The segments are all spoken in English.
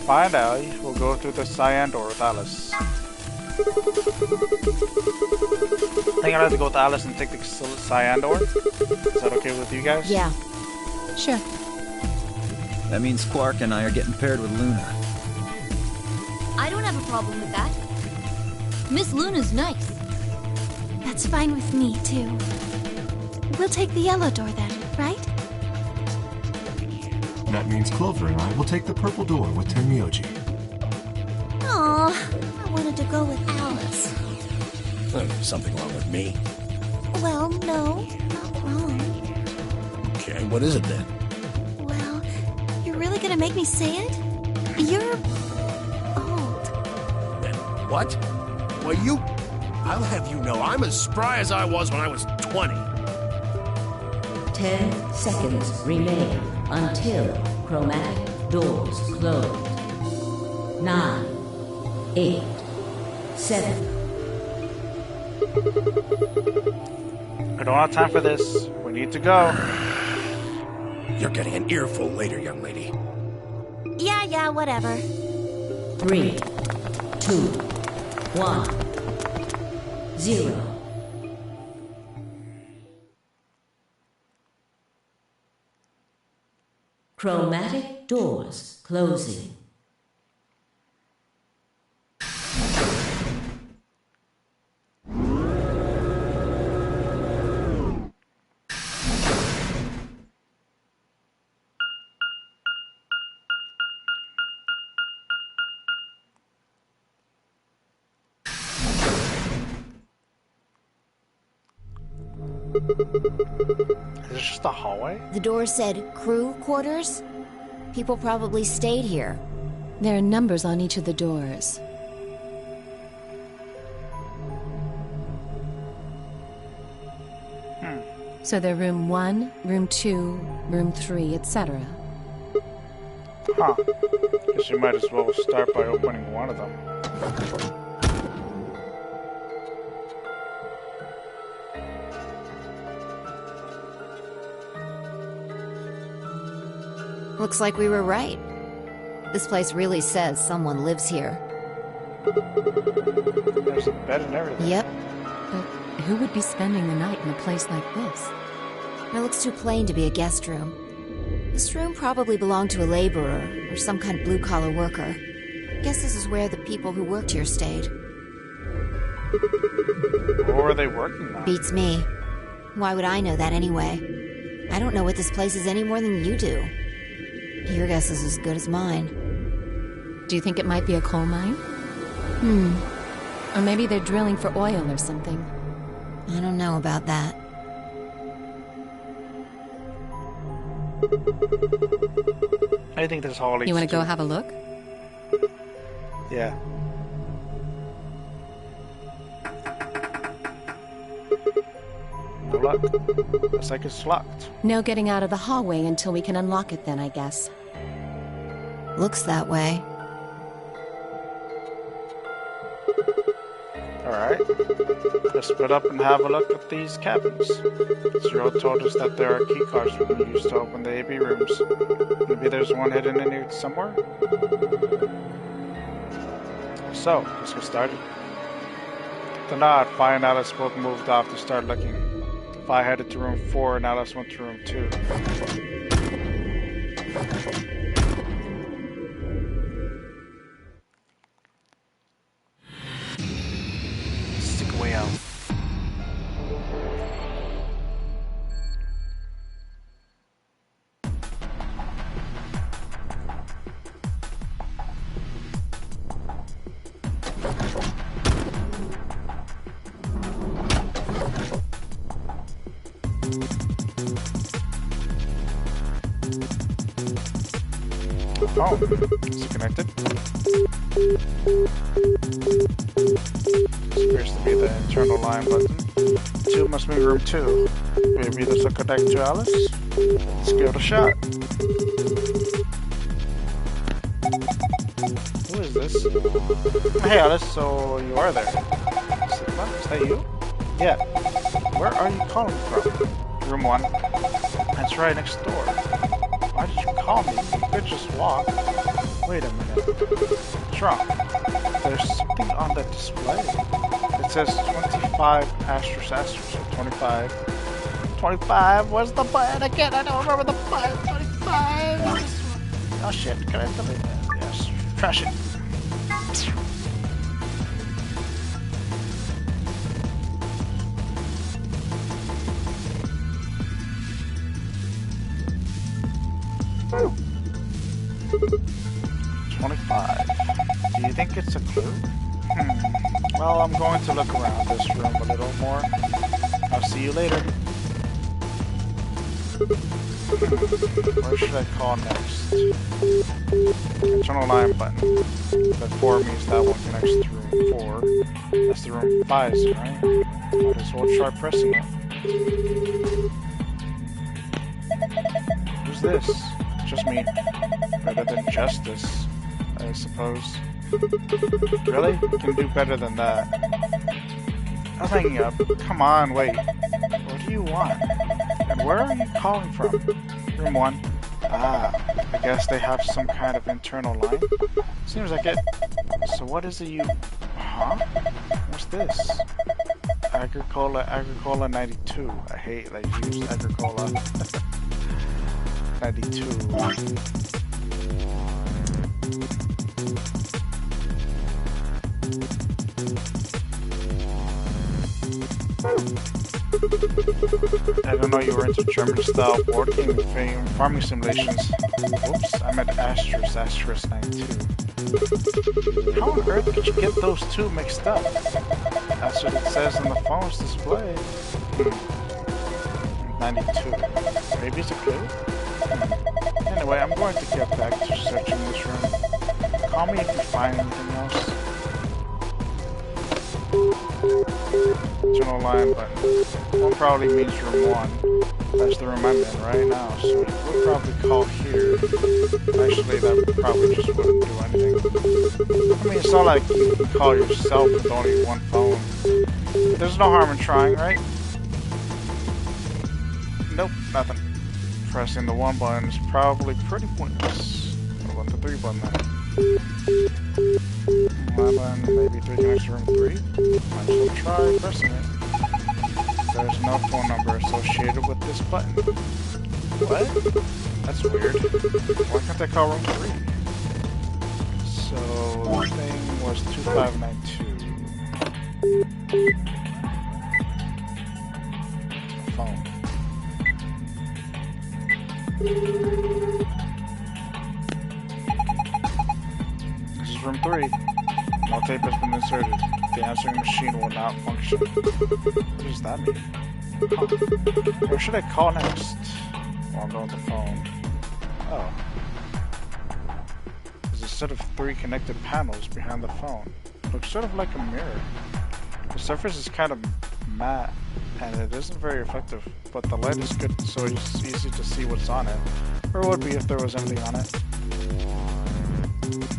finally, we'll go through the Cyan Door with Alice. I think I'd have to go with Alice and take the Cyan Door. Is that okay with you guys? Yeah. Sure. That means Quark and I are getting paired with Luna. I don't have a problem with that. Miss Luna's nice. That's fine with me, too. We'll take the yellow door then, right? That means Clover and I will take the purple door with Tenmyoji. Aw, I wanted to go with Alice. Something wrong with me? Well, no, not wrong. Okay, what is it then? Well, you're really gonna make me say it? You're old. Then what? Well, I'll have you know I'm as spry as I was when I was 20. 10 seconds remain until chromatic doors close. 9, 8, 7. I don't have time for this. We need to go. You're getting an earful later, young lady. Yeah, whatever. 3, 2, 1, 0. Chromatic doors closing. Is this just a hallway? The door said crew quarters? People probably stayed here. There are numbers on each of the doors. So they're room 1, room 2, room 3, etc. Huh. Guess you might as well start by opening one of them. Looks like we were right. This place really says someone lives here. There's a bed and everything. Yep. But who would be spending the night in a place like this? It looks too plain to be a guest room. This room probably belonged to a laborer or some kind of blue-collar worker. Guess this is where the people who worked here stayed. What were they working on? Beats me. Why would I know that anyway? I don't know what this place is any more than you do. Your guess is as good as mine. Do you think it might be a coal mine? Or maybe they're drilling for oil or something. I don't know about that. I think this hall leads You want to go have a look? Yeah. No luck. Looks like it's locked. No getting out of the hallway until we can unlock it then, I guess. Looks that way. Alright. Let's split up and have a look at these cabins. Zero told us that there are key cards we can use to open the AB rooms. Maybe there's one hidden in here somewhere? So, let's get started. The nod, Fi and Alice both moved off to start looking. Fi headed to room 4 and Alice went to room 2. Stick a way out. Oh, is it connected? This appears to be the internal line button. 2 must be room 2. Maybe this will connect to Alice? Let's give it a shot. Who is this? Hey Alice, so you are there. Is that you? Yeah. Where are you calling from? Room 1. That's right next door. Why did you call me? You could just walk. Wait a minute. What's wrong? There's something on the display. It says 25 asterisk asterisk, so 25. 25, where's the button again? I don't remember the button. 25. Oh shit, can I delete that? Yes. Trash it. Do you think it's a clue? Well, I'm going to look around this room a little more. I'll see you later. Where should I call next? Internal line button. That 4 means that one connects to room 4. That's the room 5, right? Might as well try pressing it. Who's this? Just me. Better than justice, I suppose. Really? You can do better than that. I'm hanging up. Come on, wait. What do you want? And where are you calling from? Room 1. Ah, I guess they have some kind of internal line. Seems like it. So what is it you... Huh? What's this? Agricola 92. I hate that you use Agricola 92. I don't know you were into German-style board game farming simulations. Oops, I meant asterisk 92. How on earth could you get those two mixed up? That's what it says on the phone's display. 92. Maybe it's a clue? Anyway, I'm going to get back to searching this room. Call me if you find anything else. Internal line button. One probably means room 1. That's the room I'm in right now, so we'll probably call here. Actually, that probably just wouldn't do anything. I mean, it's not like you can call yourself with only one phone. There's no harm in trying, right? Nope, nothing. Pressing the 1 button is probably pretty pointless. What about the 3 button then? 11, maybe 3 connects to room 3. Might as well try pressing it. There's no phone number associated with this button. What? That's weird. Why can't I call room 3? So, the thing was 2592. Phone. This is room 3. No tape has been inserted. The answering machine will not function. What does that mean? Huh. Where should I call next? Well, I'm going to the phone. Oh. There's a set of 3 connected panels behind the phone. Looks sort of like a mirror. The surface is kind of matte, and it isn't very effective, but the light is good, so it's easy to see what's on it. Or would be if there was anything on it.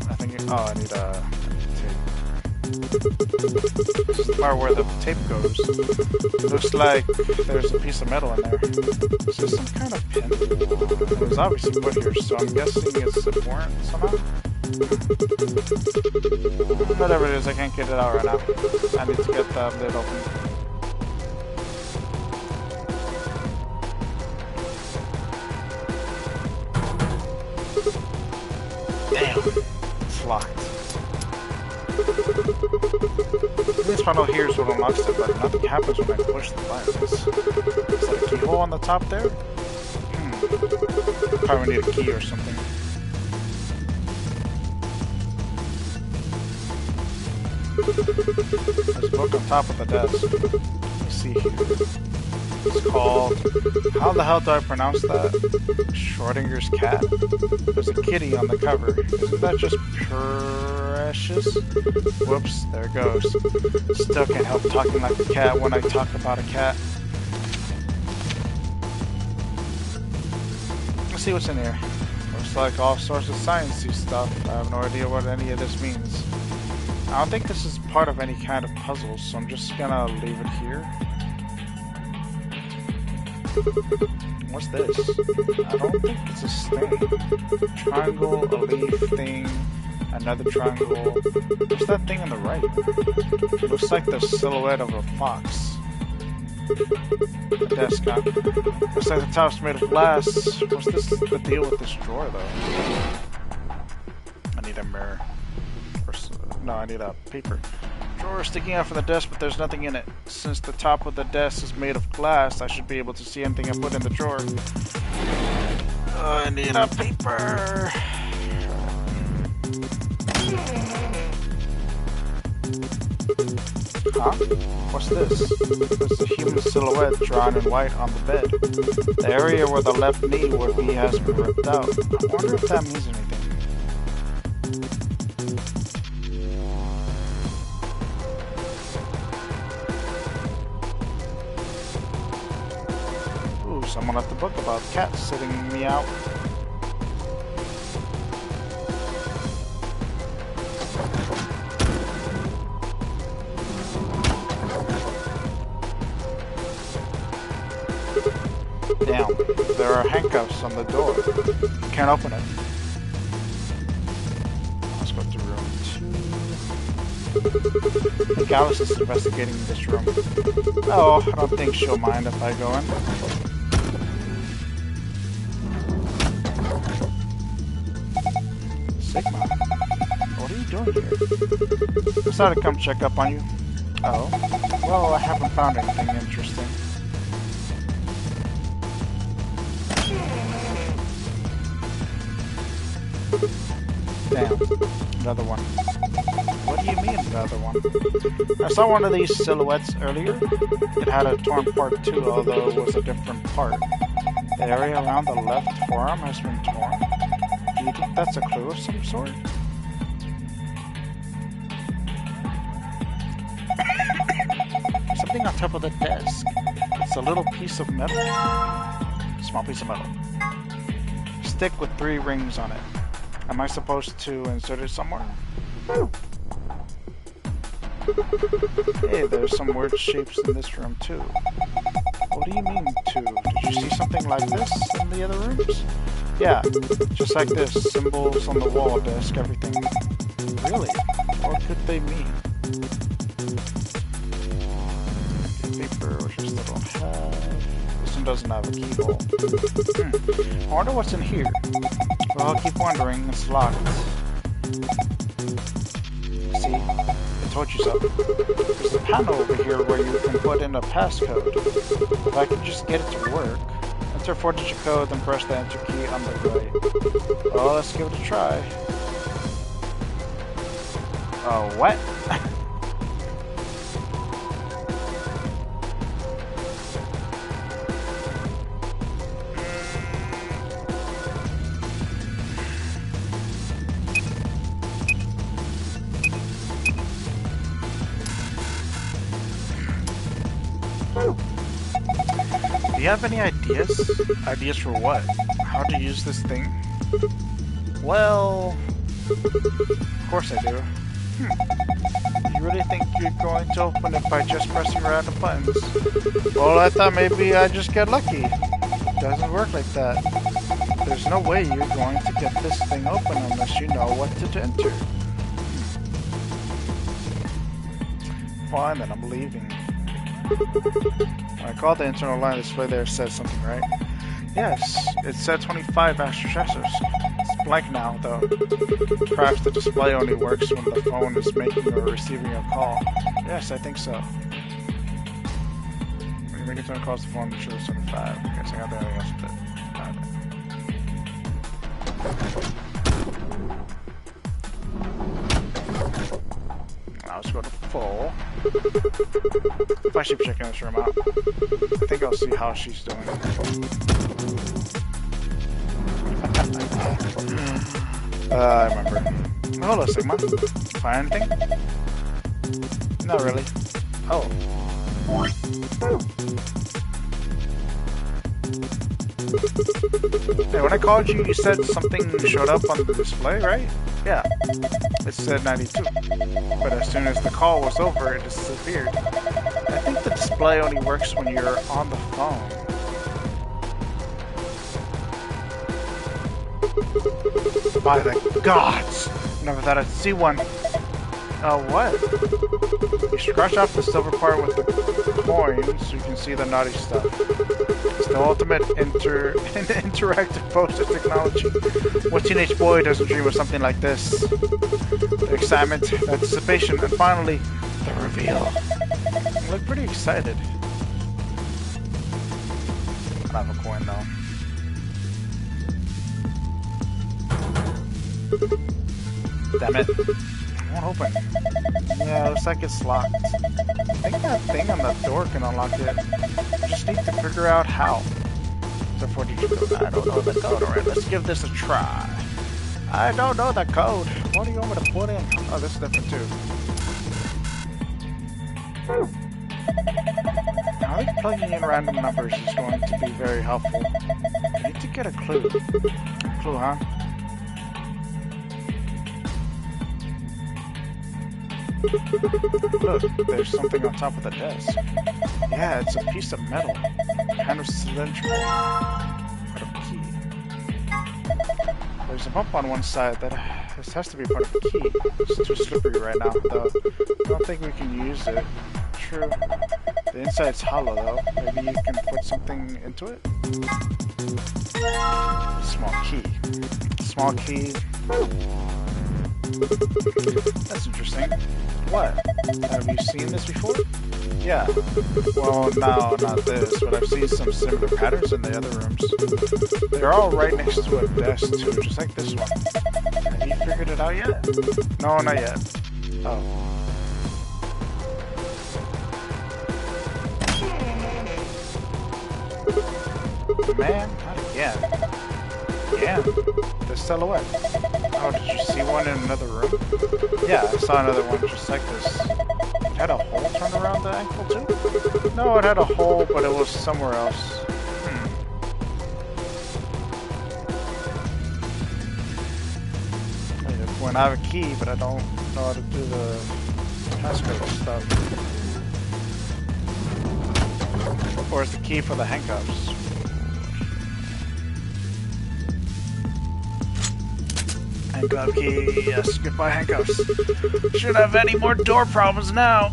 I think I need a tape. This is the part where the tape goes. It looks like there's a piece of metal in there. This is some kind of pin. It was obviously put here, so I'm guessing it's important somehow. Whatever it is, I can't get it out right now. I need to get the lid open. Damn, it's locked. This panel here is what unlocks it, but nothing happens when I push the buttons. Is that a keyhole on the top there? Probably need a key or something. There's a book on top of the desk. Let's see here. It's called... How the hell do I pronounce that? Schrodinger's cat? There's a kitty on the cover. Isn't that just precious? Whoops, there it goes. Still can't help talking like a cat when I talk about a cat. Let's see what's in here. Looks like all sorts of sciencey stuff. I have no idea what any of this means. I don't think this is part of any kind of puzzle, so I'm just gonna leave it here. What's this? I don't think it's a stain. Triangle, a leaf thing, another triangle. What's that thing on the right? It looks like the silhouette of a fox. A desk, huh? Looks like the top's made of glass. What's the deal with this drawer, though? I need a mirror. No, I need a paper. Drawer sticking out from the desk, but there's nothing in it. Since the top of the desk is made of glass, I should be able to see anything I put in the drawer. I need a paper. Huh? What's this? It's a human silhouette drawn in white on the bed. The area where the left knee would be has been ripped out. I wonder if that means anything. Someone left a book about cats sitting me out. Damn, there are handcuffs on the door. Can't open it. Let's go to room 2. I think Alice is investigating this room. Oh, I don't think she'll mind if I go in. Sigma, what are you doing here? I decided to come check up on you. Oh, well, I haven't found anything interesting. Damn, another one. What do you mean, another one? I saw one of these silhouettes earlier. It had a torn part too, although it was a different part. The area around the left forearm has been torn. Do you think that's a clue of some sort? Something on top of the desk. It's a little piece of metal. Small piece of metal. Stick with 3 rings on it. Am I supposed to insert it somewhere? Hey, there's some weird shapes in this room too. What do you mean two? Did you see something like this in the other rooms? Yeah, just like this. Symbols on the wall, desk, everything. Really? What could they mean? Paper, which I still don't have. This one doesn't have a keyhole. I wonder what's in here. Well, I'll keep wondering. It's locked. See? I told you so. There's a panel over here where you can put in a passcode. If I could just get it to work. Enter a 4-digit code, then press the enter key on the right. Well, let's give it a try. Oh, what? Do you have any ideas? Ideas for what? How to use this thing? Well, of course I do. You really think you're going to open it by just pressing random buttons? Well, I thought maybe I'd just get lucky. It doesn't work like that. There's no way you're going to get this thing open unless you know what to enter. Fine, then I'm leaving. When I called the internal line display there, said something, right? Yes, it said 25 extra stressors. It's blank now, though. Perhaps the display only works when the phone is making or receiving a call. Yes, I think so. When you make it to calls, the phone shows 25. I guess I got anything else with it. Now let's go to full. If I should be checking this room out, I think I'll see how she's doing. I remember. Hello, Sigma. Find anything? Not really. Oh. Hey, when I called you, you said something showed up on the display, right? Yeah. It said 92. But as soon as the call was over, it disappeared. I think the display only works when you're on the phone. By the gods! Never thought I'd see one. Oh, what? You scratch off the silver part with the coin so you can see the naughty stuff. It's the ultimate interactive poster technology. What teenage boy doesn't dream of something like this? The excitement, the anticipation, and finally, the reveal. I look pretty excited. I don't have a coin though. Damn it. It won't open. Yeah, it looks like it's locked. I think that thing on the door can unlock it. Just need to figure out how. So for did you go? I don't know the code. Alright, let's give this a try. I don't know the code. What do you want me to put in? Oh, this is different too. I think plugging in random numbers is going to be very helpful. I need to get a clue. Clue, huh? Look, there's something on top of the desk. Yeah, it's a piece of metal. Kind of cylindrical. Part of a key. There's a bump on one side that this has to be part of the key. It's too slippery right now, though. I don't think we can use it. True. The inside's hollow, though. Maybe you can put something into it? Small key. Small key. That's interesting. What? Have you seen this before? Yeah. Well, no, not this, but I've seen some similar patterns in the other rooms. They're all right next to a desk, too, just like this one. Have you figured it out yet? No, not yet. Oh. Man, not again. Yeah, the silhouette. Oh, did you see one in another room? Yeah, I saw another one just like this. It had a hole turned around the ankle too? No, it had a hole, but it was somewhere else. When I have a key, but I don't know how to do the passcode stuff. Or is the key for the handcuffs? Handcuff key, yes, goodbye handcuffs. Shouldn't have any more door problems now.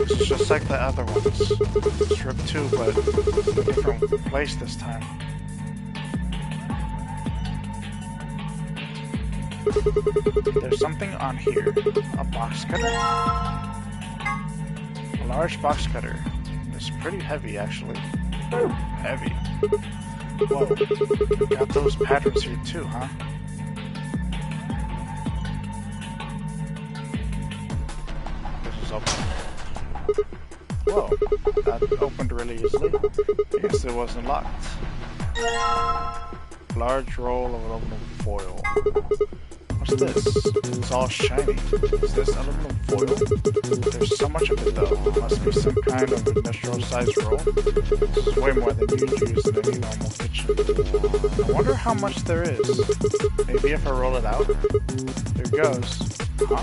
It's just like the other ones. Strip 2, but a different place this time. There's something on here. A box cutter? A large box cutter. It's pretty heavy, actually. Heavy. Whoa. Got those patterns here too, huh? This is open. Whoa. That opened really easily. I guess it wasn't locked. Large roll of aluminum foil. What's this? It's all shiny. Is this aluminum foil? There's so much of it though. Must be some kind of industrial sized roll. This is way more than you'd use in any normal kitchen. I wonder how much there is. Maybe if I roll it out. There it goes. Huh?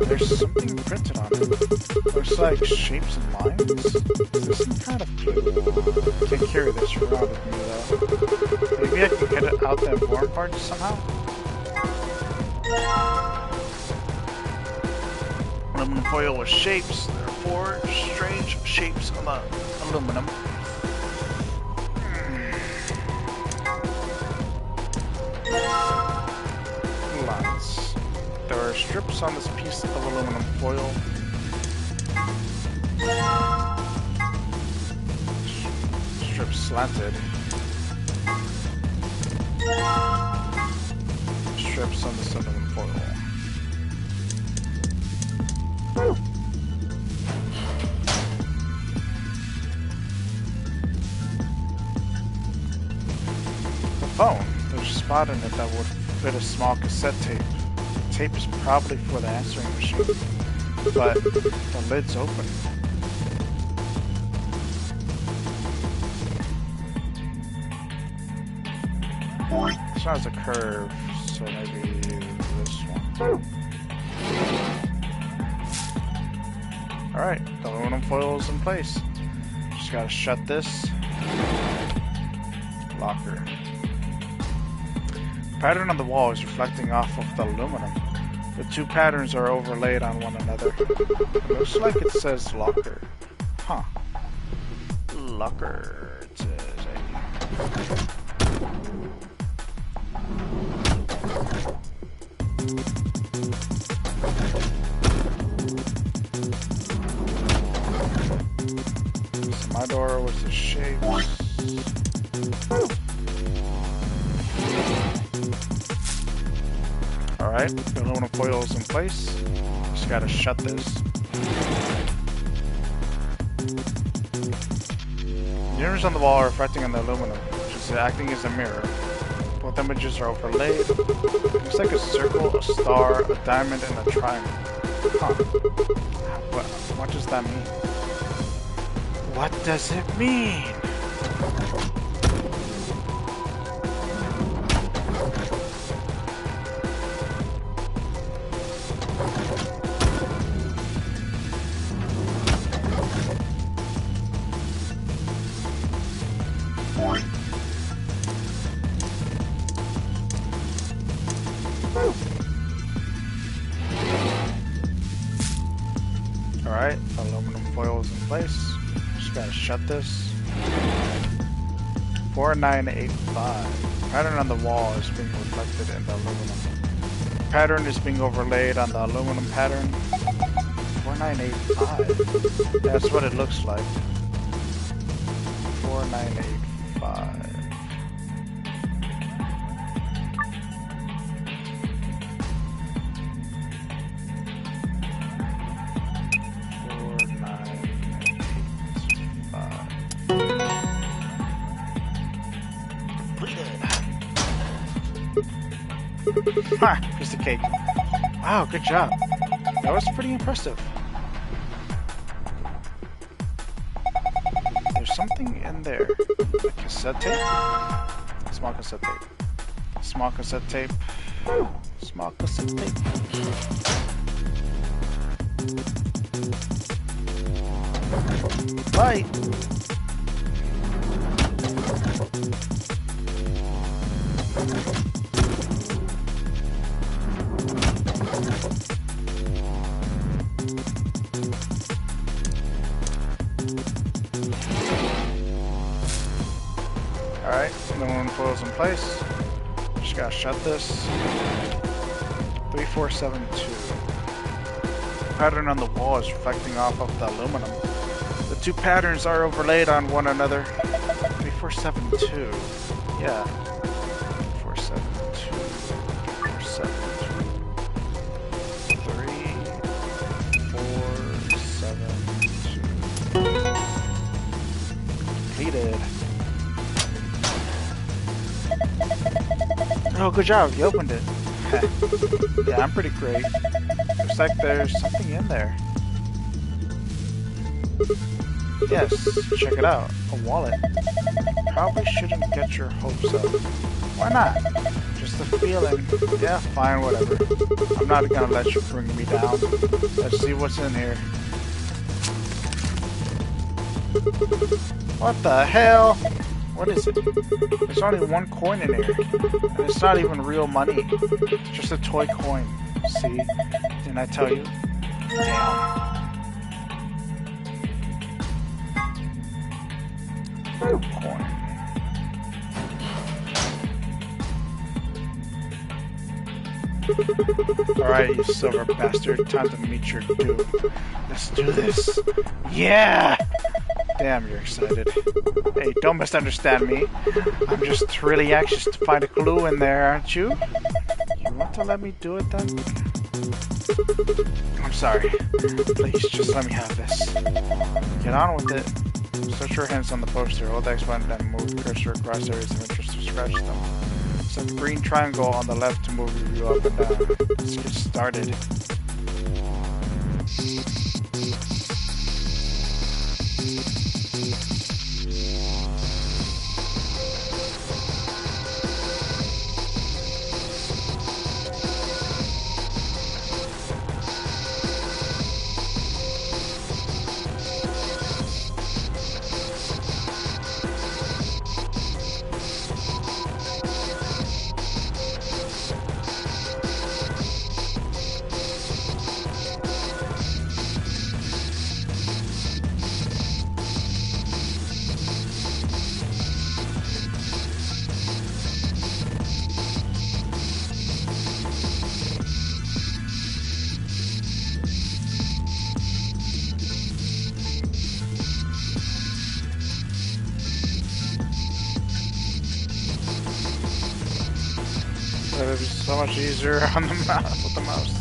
There's something printed on it. Looks like shapes and lines. Is this some kind of clue? Can't carry this around with me though. Maybe I can get it out the important part somehow? Aluminum foil with shapes. There are 4 strange shapes on the aluminum. Lots. There are strips on this piece of aluminum foil. Strips slanted. Strips on this aluminum foil. The phone. There's a spot in it that would fit a small cassette tape. The tape is probably for the answering machine, but the lid's open. This one has a curve, so maybe this one. Alright, the aluminum foil is in place. Just gotta shut this. Locker. The pattern on the wall is reflecting off of the aluminum. The two patterns are overlaid on one another. It looks like it says locker. Huh. Locker. It says my door was the shape. Alright, the aluminum foil is in place. Just gotta shut this. The images on the wall are reflecting on the aluminum, which is acting as a mirror. Both images are overlaid. Looks like a circle, a star, a diamond, and a triangle. Huh. What does that mean? What does it mean? Alright, aluminum foil is in place. Just gotta shut this. 4985. Pattern on the wall is being reflected in the aluminum. Pattern is being overlaid on the aluminum pattern. 4985. That's what it looks like. 4985. Ha! Piece of cake. Wow, good job. That was pretty impressive. There's something in there. A cassette tape? Small cassette tape. Small cassette tape. Small cassette tape. Bye! Alright, the one foil's in place. Just gotta shut this. 3472. The pattern on the wall is reflecting off of the aluminum. The two patterns are overlaid on one another. 3472. Yeah. 3472. 3472. Completed. Oh, good job. You opened it. Yeah, I'm pretty great. Looks like there's something in there. Yes, check it out. A wallet. Probably shouldn't get your hopes up. Why not? Just a feeling. Yeah, fine, whatever. I'm not gonna let you bring me down. Let's see what's in here. What the hell? What is it? There's only one coin in here. And it's not even real money. It's just a toy coin. See? Didn't I tell you? Damn. Real coin. Alright, you silver bastard. Time to meet your doom. Let's do this. Yeah! Damn, you're excited. Hey, don't misunderstand me. I'm just really anxious to find a clue in there, aren't you? You want to let me do it then? I'm sorry. Please, just let me have this. Get on with it. Search your hands on the poster. Hold X button and move the cursor across areas of interest to scratch them. Set the green triangle on the left to move your view up and down. Let's get started. much easier on the mouse with the mouse.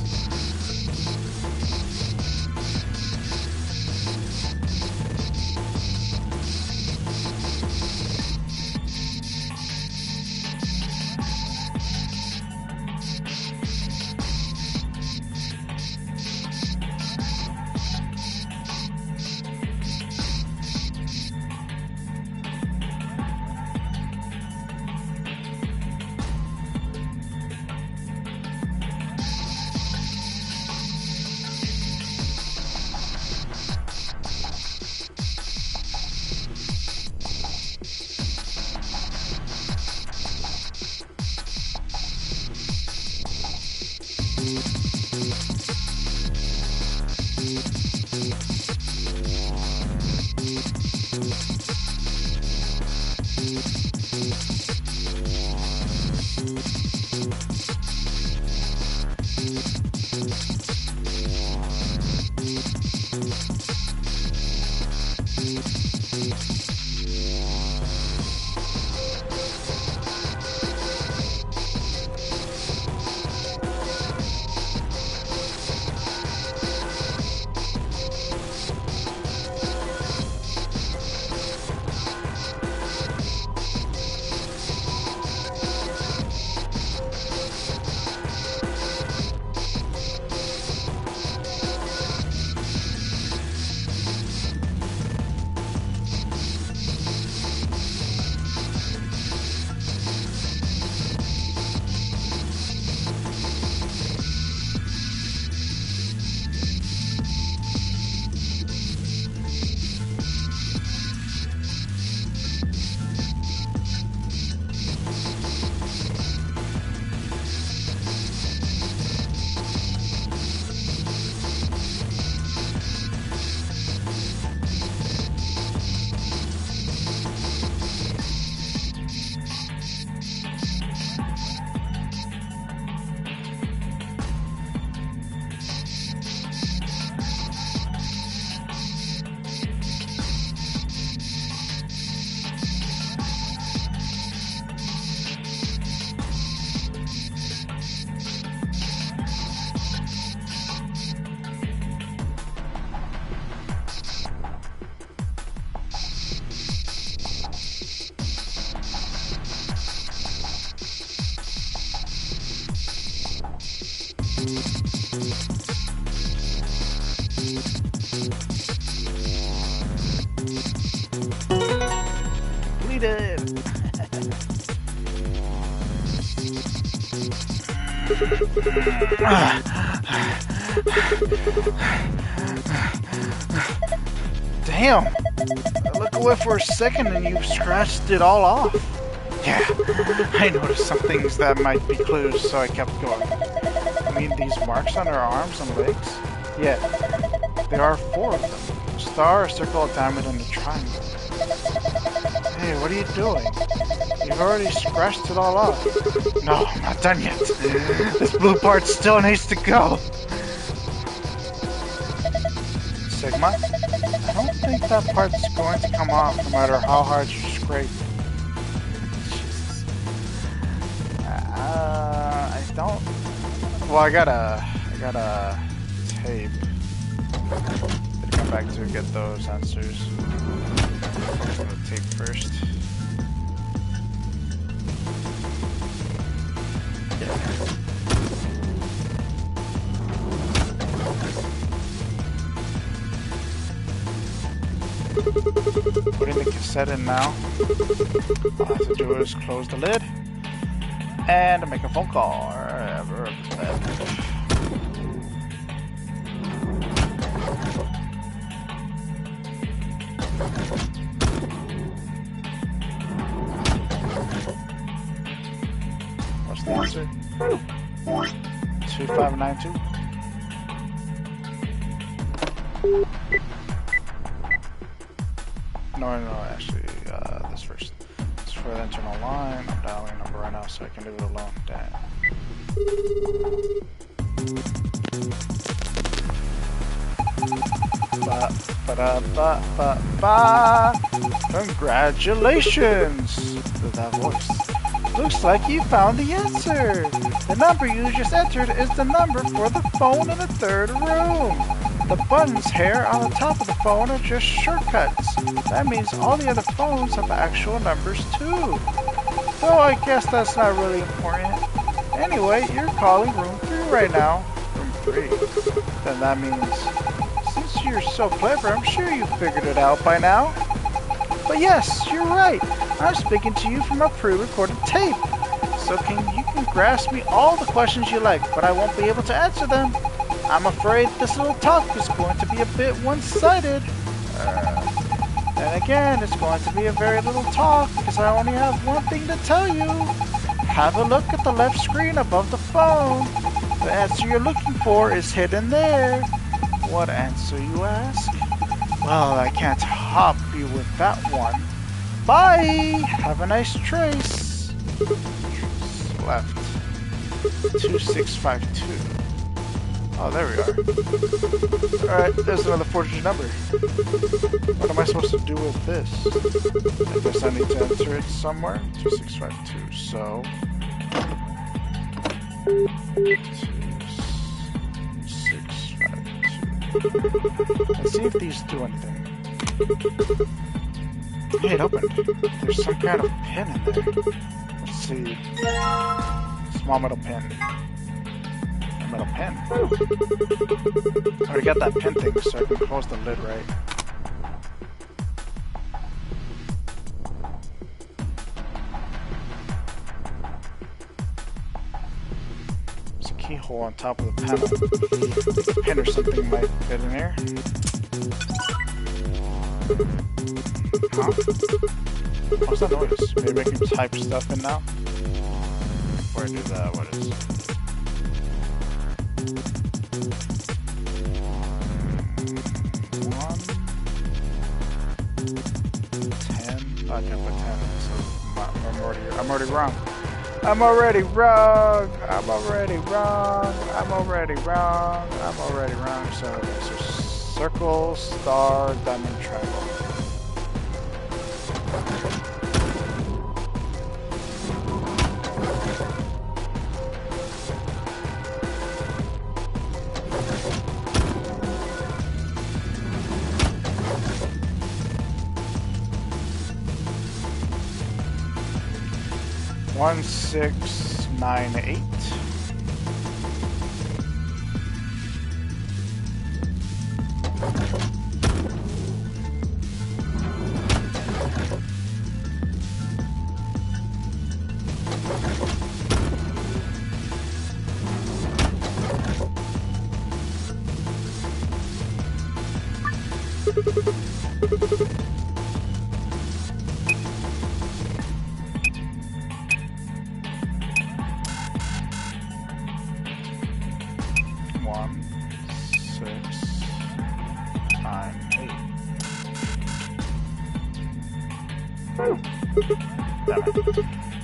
Completed. Damn! I looked away for a second and you scratched it all off. Yeah, I noticed some things that might be clues, so I kept going. I mean, these marks on her arms and legs? Yeah, there are 4 of them. A star, a circle, a diamond, and a triangle. Hey, what are you doing? You've already scratched it all off. No, I'm not done yet. This blue part still needs to go. Sigma? I don't think that part's going to come off no matter how hard you scrape. I don't... Well, I got a tape. Gotta come back to get those answers. I'm gonna tape first. Putting the cassette in now. All I have to do is close the lid and make a phone call. What's the answer? 2592. No, actually, this first. It's for the internal line. I'm dialing a number right now so I can leave it alone. Damn. Congratulations! With that voice. Looks like you found the answer. The number you just entered is the number for the phone in the third room. The buttons here on the top of the phone are just shortcuts. That means all the other phones have actual numbers too. Though I guess that's not really important. Anyway, you're calling room 3 right now. Room 3? Then that means, since you're so clever, I'm sure you figured it out by now. But yes, you're right. I'm speaking to you from a pre-recorded tape. So you can grasp me all the questions you like, but I won't be able to answer them. I'm afraid this little talk is going to be a bit one-sided. And again, it's going to be a very little talk because I only have one thing to tell you. Have a look at the left screen above the phone. The answer you're looking for is hidden there. What answer, you ask? Well, I can't help you with that one. Bye! Have a nice trace. Left. 2652. Oh, there we are. Alright, there's another 4-digit number. What am I supposed to do with this? I guess I need to enter it somewhere. 2652, so... 2652. Let's see if these do anything. Hey, it opened. There's some kind of pin in there. Let's see. Small metal pin. Metal pen. I already got that pen thing, so I can close the lid right. There's a keyhole on top of the panel. A pin or something might fit in there. Huh? What's that noise? Maybe I can type stuff in now? Before I do that, what is it? 10. I can't put 10. So I'm already wrong. I'm already wrong. I'm already wrong. I'm already wrong. I'm already wrong. So, okay, so circle, star, diamond, triangle. One, 6, 9, 8.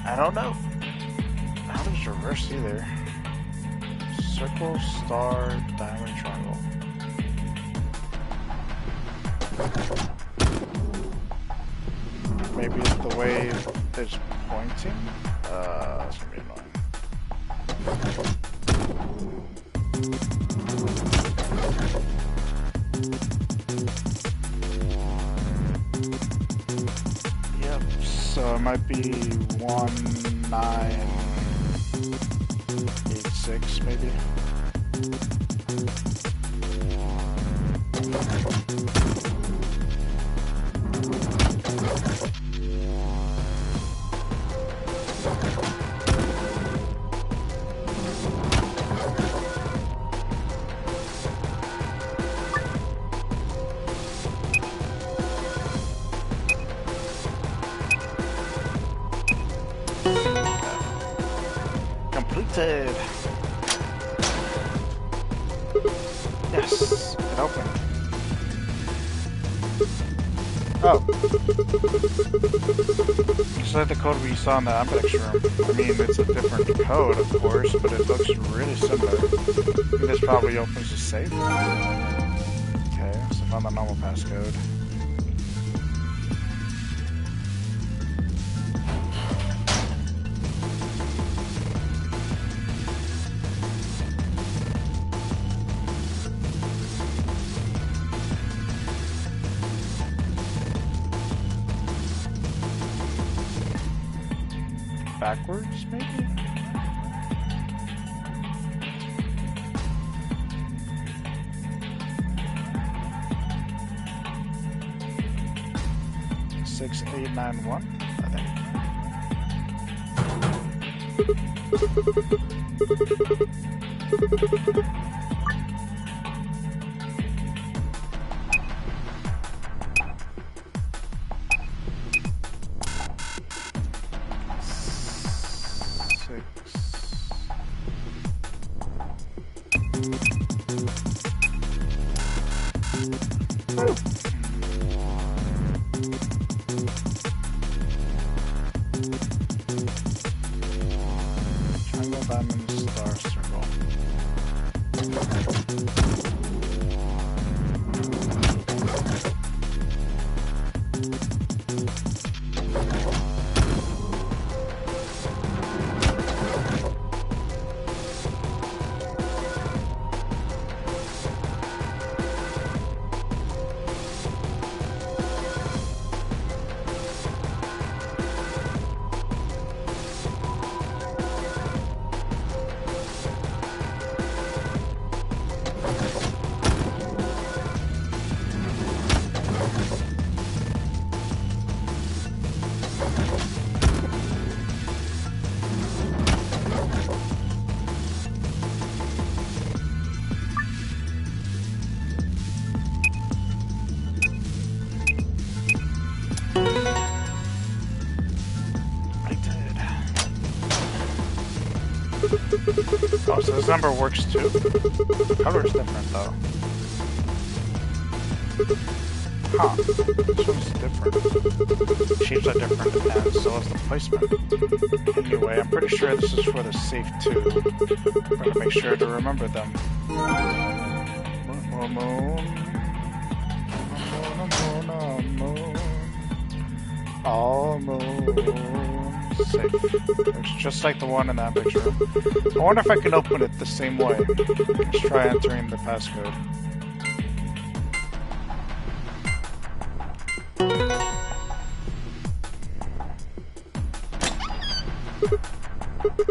I don't know. How does reverse either? Circle, star, diamond, triangle. Maybe it's the way it's pointing? That's gonna be annoying. Yep, so it might be 1986 maybe. Completed. Yes, it opened. Oh. Just like the code we saw in the Ampex room. I mean, it's a different code, of course, but it looks really similar. This probably opens the safe. Okay, so found the normal passcode. backwards, maybe? Six, 8, 9, 1, I think. Triangle, diamond, star, circle. Oh, so this number works too. Color's different though. Huh. This one's different. Shapes are different, and so is the placement. Anyway, I'm pretty sure this is for the safe too. I'm gonna make sure to remember them. Moon, moon, moon. All moon. Safe. It's just like the one in that picture. I wonder if I can open it the same way. Let's try entering the passcode.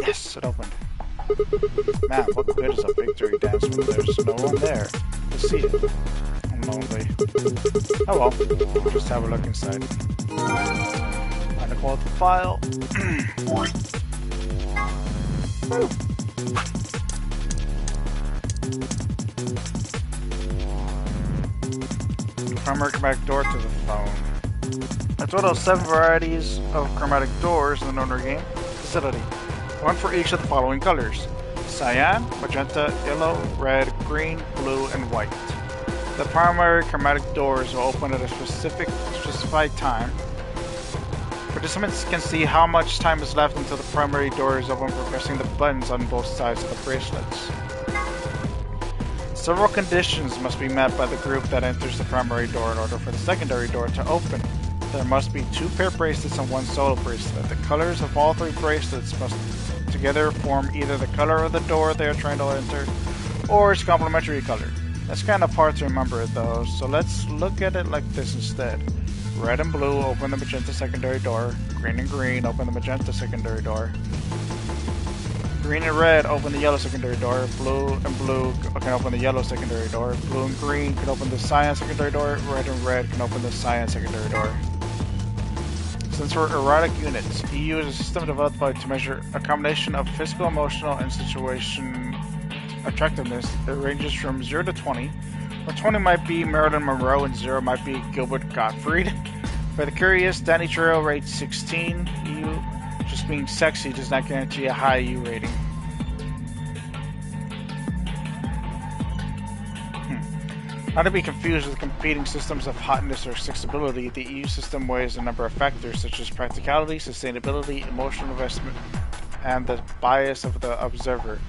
Yes, it opened. Man, what good is a victory dance when there's no one there to see it? I'm lonely. Oh well, we'll just have a look inside. Find a quality file. Primary chromatic door to the phone. A total of 7 varieties of chromatic doors in the owner game facility. One for each of the following colors: cyan, magenta, yellow, red, green, blue, and white. The primary chromatic doors will open at a specified time. Participants can see how much time is left until the primary door is open by pressing the buttons on both sides of the bracelets. Several conditions must be met by the group that enters the primary door in order for the secondary door to open. There must be 2 pair bracelets and 1 solo bracelet. The colors of all 3 bracelets must together form either the color of the door they are trying to enter or its complementary color. That's kind of hard to remember though, so let's look at it like this instead. Red and blue open the magenta secondary door. Green and green open the magenta secondary door. Green and red open the yellow secondary door. Blue and blue can open the yellow secondary door. Blue and green can open the cyan secondary door. Red and red can open the cyan secondary door. Since we're erratic units, EU is a system developed to measure a combination of physical, emotional, and situation attractiveness. It ranges from 0 to 20, where 20 might be Marilyn Monroe and 0 might be Gilbert Gottfried. For the curious, Danny Trejo rates 16 EU. Just being sexy does not guarantee a high EU rating. Not to be confused with competing systems of hotness or accessibility, the EU system weighs a number of factors such as practicality, sustainability, emotional investment, and the bias of the observer.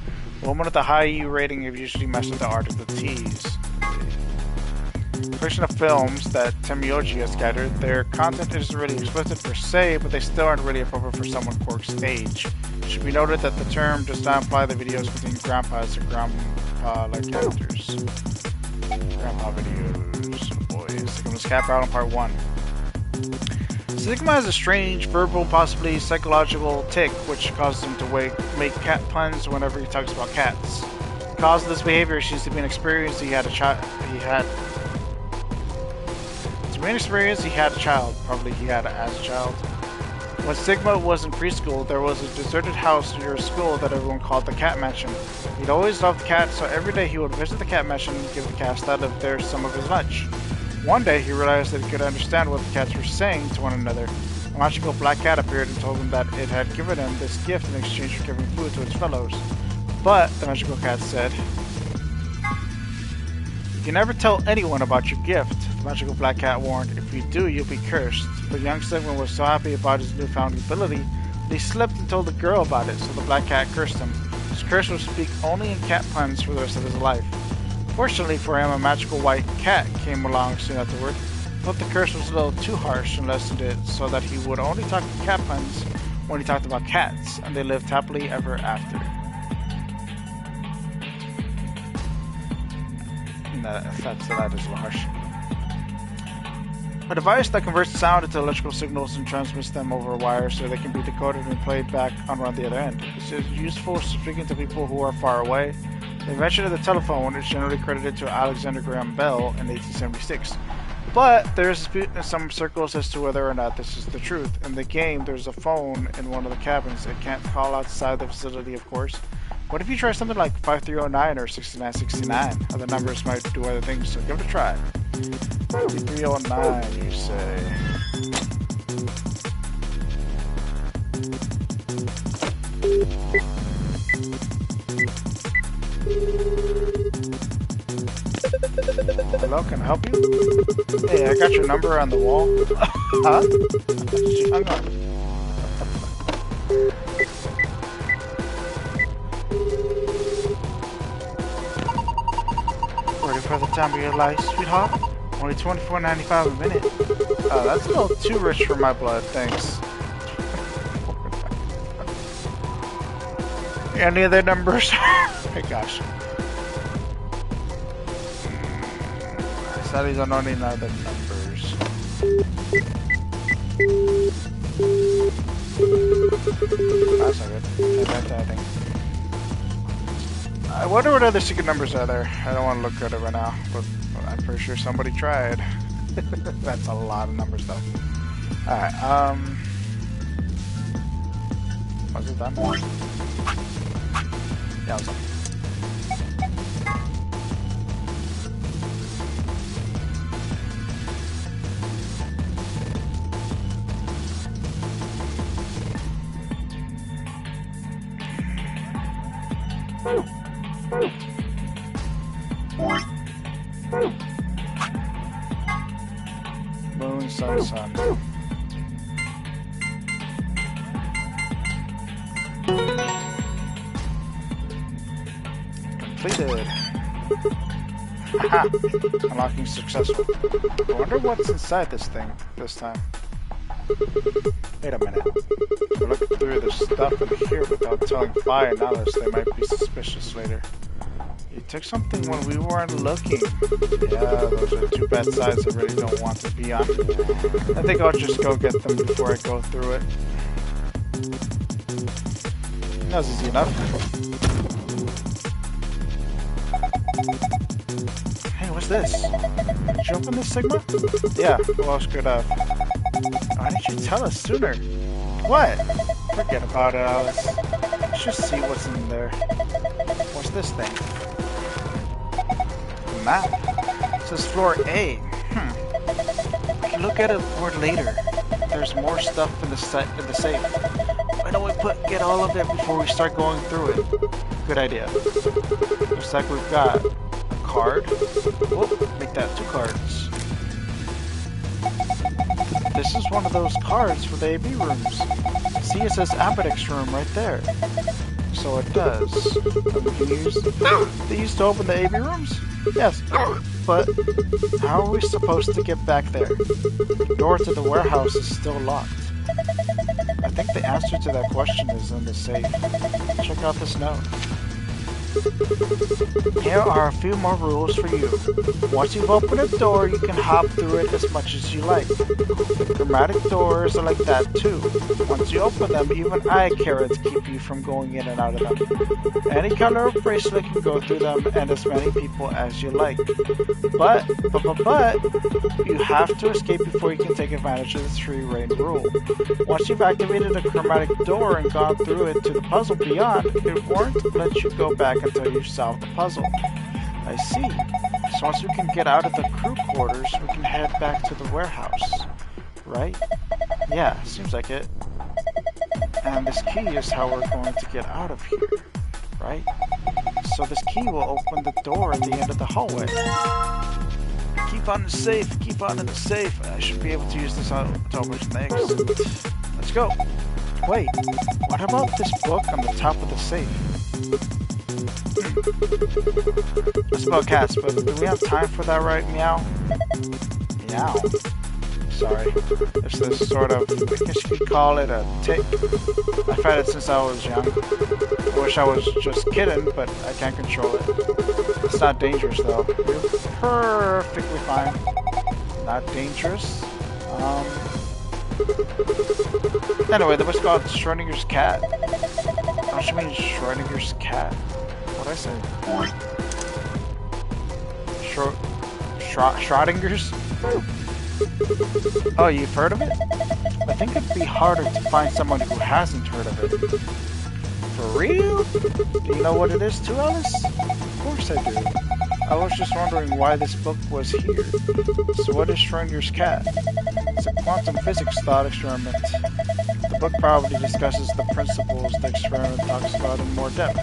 The women with the high EU rating have usually mastered the art of the tease. Fiction of films that Temioji has gathered, their content isn't really explicit per se, but they still aren't really appropriate for someone Quark's age. It should be noted that the term does not imply that videos contain grandpas or grandpa-like characters. Grandpa videos, boys. Here comes Cap out on part 1. Sigma has a strange, verbal, possibly psychological tick, which causes him to make cat puns whenever he talks about cats. The cause of this behavior seems to be an experience he had a child. Probably he had it as a child. When Sigma was in preschool, there was a deserted house near school that everyone called the Cat Mansion. He'd always loved cats, so every day he would visit the Cat Mansion and give the cats that lived there some of his lunch. One day, he realized that he could understand what the cats were saying to one another. A magical black cat appeared and told him that it had given him this gift in exchange for giving food to its fellows. But, the magical cat said, "You can never tell anyone about your gift," the magical black cat warned. "If you do, you'll be cursed." But young Sigmund was so happy about his newfound ability that he slipped and told the girl about it, so the black cat cursed him. His curse would speak only in cat puns for the rest of his life. Fortunately for him, a magical white cat came along soon afterward, but the curse was a little too harsh and lessened it so that he would only talk cat puns when he talked about cats, and they lived happily ever after. That is a little harsh. A device that converts sound into electrical signals and transmits them over a wire so they can be decoded and played back on the other end. This is useful for speaking to people who are far away. The invention of the telephone is generally credited to Alexander Graham Bell in 1876. But there is a dispute in some circles as to whether or not this is the truth. In the game, there's a phone in one of the cabins. It can't call outside the facility, of course. What if you try something like 5309 or 6969? Other numbers might do other things, so give it a try. 5309, you say. Hello, can I help you? Hey, I got your number on the wall. Huh? She hung up. Ready for the time of your life, sweetheart? Only $24.95 a minute. That's a little too rich for my blood, thanks. Any other numbers? Oh gosh. Sadly, don't know any other numbers. That's not good. I wonder what other secret numbers are there. I don't want to look at it right now, but I'm pretty sure somebody tried. That's a lot of numbers, though. Alright, was it done? Yeah, it was done. Moon, sun, sun. Completed. Haha! Unlocking successful. I wonder what's inside this thing this time. Wait a minute. I looked through the stuff in here without telling Fi and Alice. They might be suspicious later. You took something when we weren't looking. Yeah, those are two bad sides I really don't want to be on. I think I'll just go get them before I go through it. That was easy enough. Hey, what's this? Did you open this, Sigma? Yeah, who else could have? Why didn't you tell us sooner? What? Forget about it, Alice. Let's just see what's in there. What's this thing? A map. It says floor A. We can look at it more later. There's more stuff in the safe. Why don't we get all of it before we start going through it? Good idea. Looks like we've got a card. Oh, make that 2 cards. This is one of those cards for the AB rooms. See, it says Apodex room right there. So it does. They used to open the AB rooms? Yes. But how are we supposed to get back there? The door to the warehouse is still locked. I think the answer to that question is in the safe. Check out this note. Here are a few more rules for you. Once you've opened a door, you can hop through it as much as you like. Chromatic doors are like that too. Once you open them, even eye carrots keep you from going in and out of them. Any color of bracelet can go through them, and as many people as you like. But, you have to escape before you can take advantage of the 3-rain rule. Once you've activated a chromatic door and gone through it to the puzzle beyond, it won't let you go back until you've solved the puzzle. I see. So once we can get out of the crew quarters, we can head back to the warehouse. Right? Yeah, seems like it. And this key is how we're going to get out of here. Right? So this key will open the door at the end of the hallway. Keep on the safe, keep on in the safe. I should be able to use this to open some eggs. Let's go. Wait, what about this book on the top of the safe? It's about cats, but do we have time for that, right? Meow? Meow. Sorry. It's this sort of, I guess you could call it a tick. I've had it since I was young. I wish I was just kidding, but I can't control it. It's not dangerous though. You're perfectly fine. Not dangerous. Anyway, the book's called Schrodinger's Cat. Don't you mean Schrodinger's cat? What'd I say? Schrodinger's? Oh, you've heard of it? I think it'd be harder to find someone who hasn't heard of it. For real? Do you know what it is too, Alice? Of course I do. I was just wondering why this book was here. So what is Schrodinger's cat? It's a quantum physics thought experiment. The book probably discusses the principles the experiment talks about in more depth.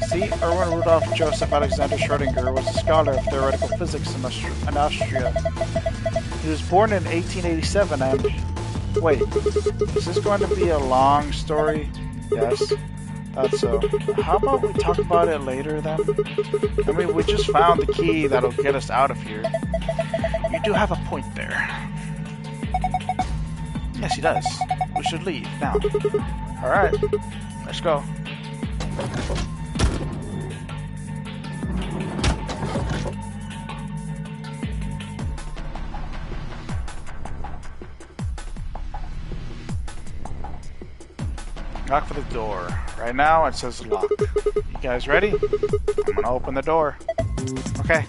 See, Erwin Rudolf Joseph Alexander Schrödinger was a scholar of theoretical physics in Austria. He was born in 1887 and... Wait, is this going to be a long story? Yes, thought so. How about we talk about it later then? I mean, we just found the key that'll get us out of here. You do have a point there. Yes, he does. We should leave now. Alright, let's go. Knock for the door. Right now it says lock. You guys ready? I'm gonna open the door. Okay,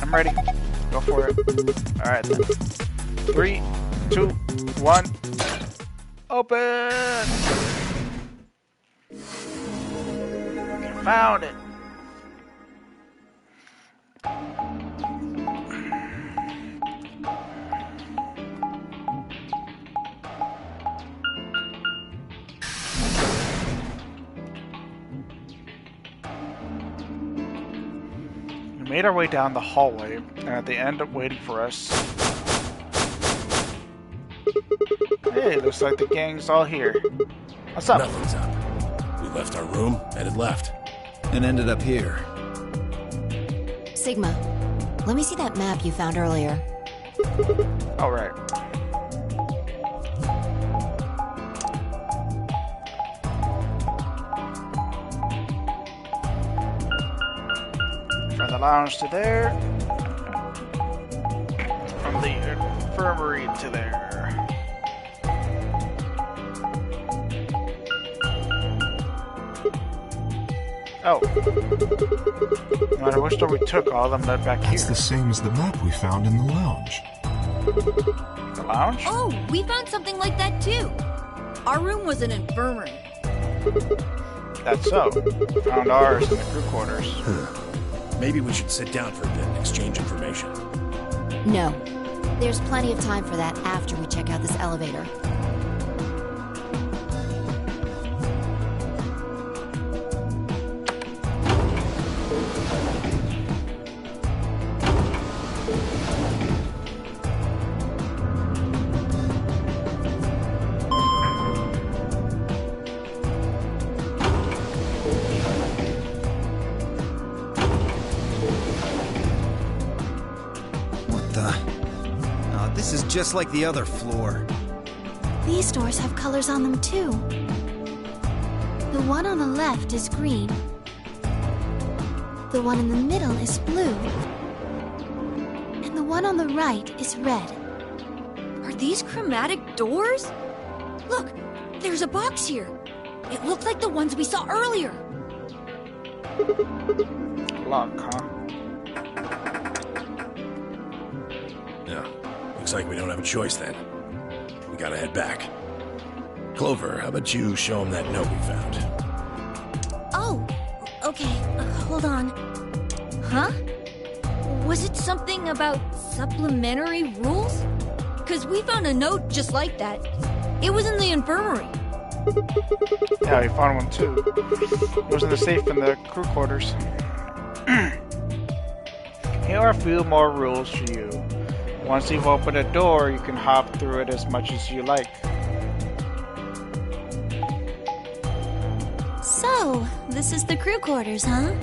I'm ready. Go for it. Alright then. 3, 2, 1. Open! Found it! We made our way down the hallway, and at the end of waiting for us... Hey, looks like the gang's all here. What's up? Nothing's up. We left our room, and it left. And ended up here. Sigma, let me see that map you found earlier. All right. From the lounge to there. From the infirmary to there. Oh. No matter which door we took, all of them led back here. That's the same as the map we found in the lounge. The lounge? Oh, we found something like that too. Our room was an infirmary. That's so. We found ours in the crew quarters. Maybe we should sit down for a bit and exchange information. No. There's plenty of time for that after we check out this elevator. This is just like the other floor. These doors have colors on them too. The one on the left is green. The one in the middle is blue. And the one on the right is red. Are these chromatic doors? Look, there's a box here. It looked like the ones we saw earlier. Lock, huh? Yeah, looks like we don't have a choice then. We gotta head back. Clover, how about you show him that note we found? Oh, okay, hold on. Huh? Was it something about supplementary rules? Because we found a note just like that. It was in the infirmary. Yeah, we found one too. It was in the safe in the crew quarters. Here are a few more rules for you. Once you've opened a door, you can hop through it as much as you like. So, this is the crew quarters, huh?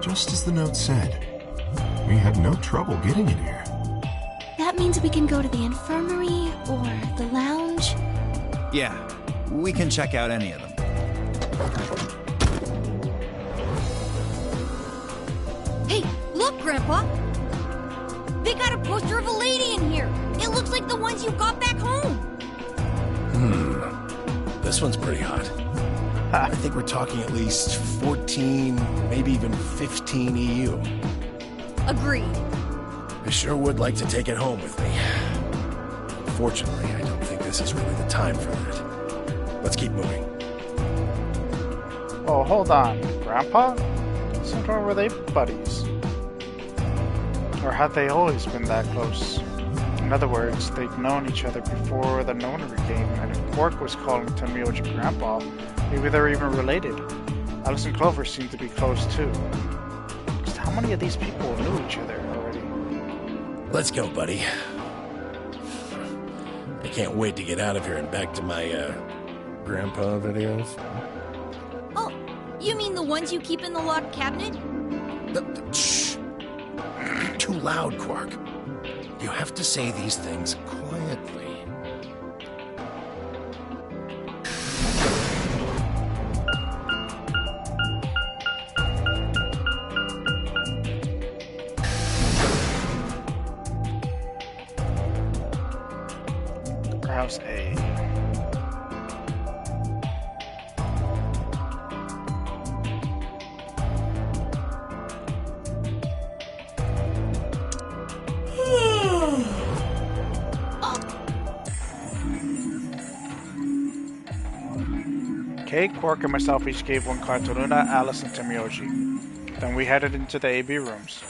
Just as the note said. We had no trouble getting in here. That means we can go to the infirmary or the lounge. Yeah, we can check out any of them. Hey, look, Grandpa! They got a poster of a lady in here! It looks like the ones you got back home! This one's pretty hot. I think we're talking at least 14, maybe even 15 EU. Agreed. I sure would like to take it home with me. Unfortunately, I don't think this is really the time for that. Let's keep moving. Oh, hold on. Grandpa? Somewhere were they buddies? Or had they always been that close? In other words, they'd known each other before the Nonary game, and if Quark was calling Tenmyoji Grandpa, maybe they're even related. Alice and Clover seem to be close too. Just how many of these people knew each other already? Let's go, buddy. I can't wait to get out of here and back to my, grandpa videos. Oh, you mean the ones you keep in the locked cabinet? Shh! You're too loud, Quark. You have to say these things quietly. House A. Okay, Quark and myself each gave one card to Luna, Alice, and Tenmyoji. Then we headed into the AB rooms.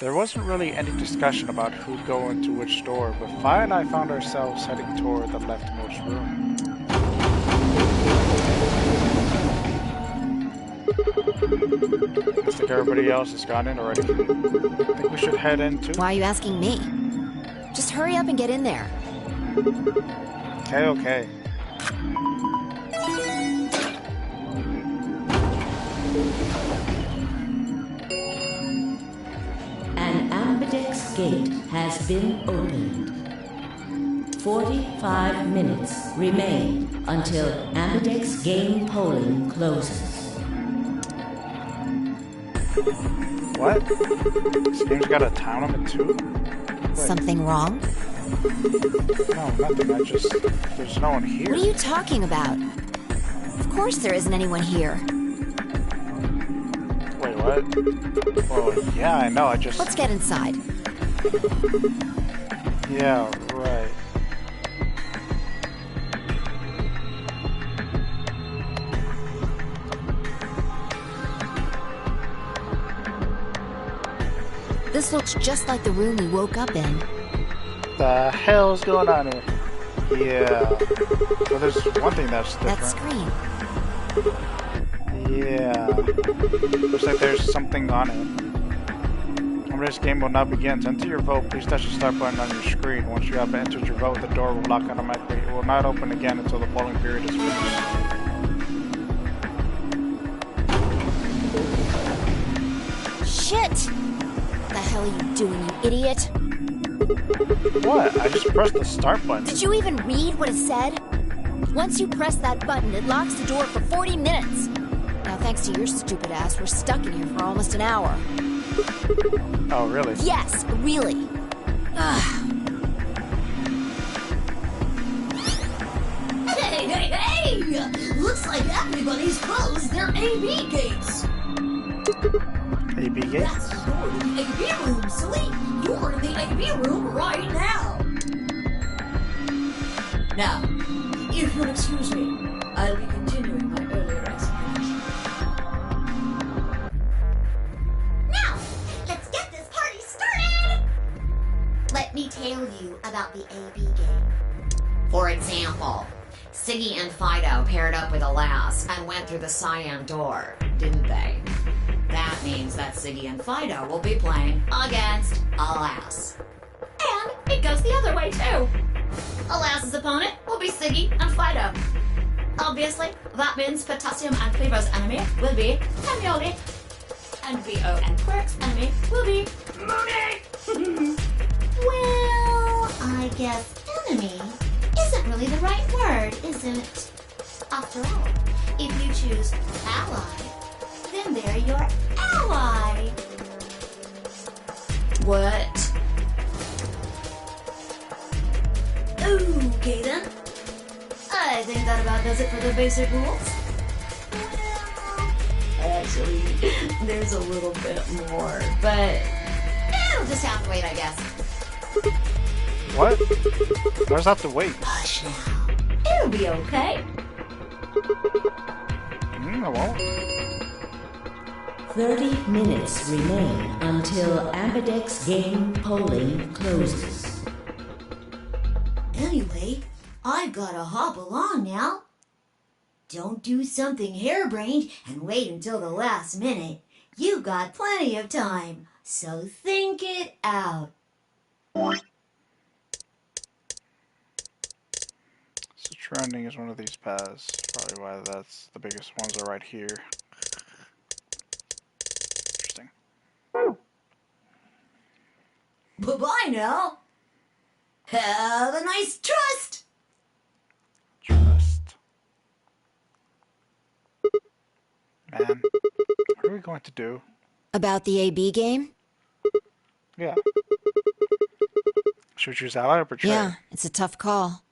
There wasn't really any discussion about who'd go into which door, but Fi and I found ourselves heading toward the leftmost room. Looks like everybody else has gone in already. I think we should head in too. Why are you asking me? Just hurry up and get in there. Okay. An ambidex gate has been opened. 45 minutes remain until ambidex game polling closes. What? This game's got a town on it too? Wait, Something wrong? no, nothing. There's no one here. What are you talking about? Of course there isn't anyone here. Wait, what? Well, yeah, I know, Let's get inside. Yeah, right. This looks just like the room we woke up in. The hell's going on here? Yeah. Well, there's one thing that's different. That screen. Yeah. Looks like there's something on it. This game will now begin. To enter your vote, please touch the start button on your screen. Once you have entered your vote, the door will lock automatically. It will not open again until the polling period is finished. Shit! What the hell are you doing, you idiot? What? I just pressed the start button. Did you even read what it said? Once you press that button, it locks the door for 40 minutes. Now Now, thanks to your stupid ass, we're stuck in here for almost an hour. Oh, really? Yes, really. Hey! Looks like everybody's closed their AB gates. AB gates? That's the door to the AB room, silly. You're in the AB room right now. Now, if you'll excuse me, I'll be continuing my earlier explanation. Now, let's get this party started! Let me tell you about the AB game. For example, Siggy and Fido paired up with a lass and went through the Cyan Door, didn't they? That means that Siggy and Fido will be playing against a lass. And it goes the other way, too. A lass's opponent will be Siggy and Fido. Obviously, that means Potassium and Cleaver's enemy will be Hermione. And VO and Quirk's enemy will be Mooney. Well, I guess enemy isn't really the right word, is it? After all, if you choose ally, then they're your ally. What? Okay then. I think that about does it for the basic rules. Well, actually, there's a little bit more, but It'll just have to wait, I guess. What? Where's that to wait? hush now. It'll be okay. I won't. 30 minutes remain until Ambidex game polling closes. Anyway, I've gotta hop along now. Don't do something harebrained and wait until the last minute. You got plenty of time, so think it out. So trending is one of these paths. Probably why that's the biggest ones are right here. Interesting. Bye-bye now. Have a nice trust. Trust. Man, what are we going to do? About the AB game? Yeah. Should we choose ally or betray? Yeah, it's a tough call.